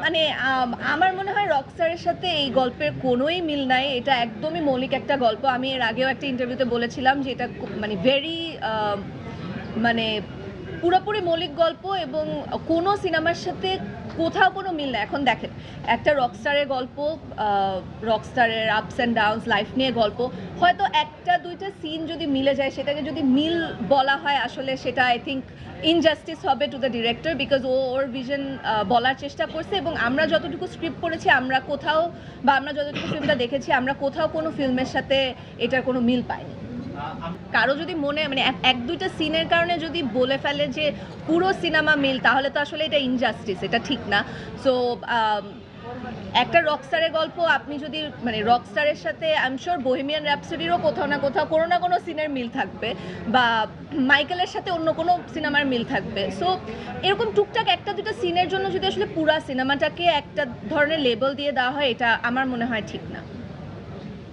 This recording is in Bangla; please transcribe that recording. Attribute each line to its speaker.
Speaker 1: মানে আমার মনে হয় রকস্টারের সাথে এই গল্পের কোনোই মিল নাই। এটা একদমই মৌলিক একটা গল্প। আমি এর আগেও একটা ইন্টারভিউতে বলেছিলাম যে এটা মানে ভেরি মানে পুরোপুরি মৌলিক গল্প এবং কোনো সিনেমার সাথে কোথাও কোনো মিল নেই। এখন দেখেন, একটা রকস্টারের গল্প, রকস্টারের আপস অ্যান্ড ডাউনস, লাইফ নিয়ে গল্প, হয়তো একটা দুইটা সিন যদি মিলে যায়, সেটাকে যদি মিল বলা হয়, আসলে সেটা আই থিঙ্ক ইনজাস্টিস হবে টু দ্য ডিরেক্টর, বিকজ ও ওর ভিশন বলার চেষ্টা করছে এবং আমরা যতটুকু স্ক্রিপ্ট পড়েছি, আমরা কোথাও বা আমরা যতটুকু ফিল্মটা দেখেছি, আমরা কোথাও কোনো ফিল্মের সাথে এটার কোনো মিল পাইনি। কারো যদি মনে মানে এক দুইটা সিনের কারণে যদি বলে ফেলে যে পুরো সিনেমা মিল, তাহলে তো আসলে এটা ইনজাস্টিস, এটা ঠিক না। সো একটা রকস্টারের গল্প আপনি যদি মানে রকস্টারের সাথে আই এম শিওর বোহেমিয়ান র্যাপসডিরও কোথাও না কোথাও কোনো সিনের মিল থাকবে, বা মাইকেলের সাথে অন্য কোনো সিনেমার মিল থাকবে। সো এরকম টুকটাক একটা দুটো সিনের জন্য যদি আসলে পুরা সিনেমাটাকে একটা ধরনের লেবেল দিয়ে দেওয়া হয়, এটা আমার মনে হয় ঠিক না।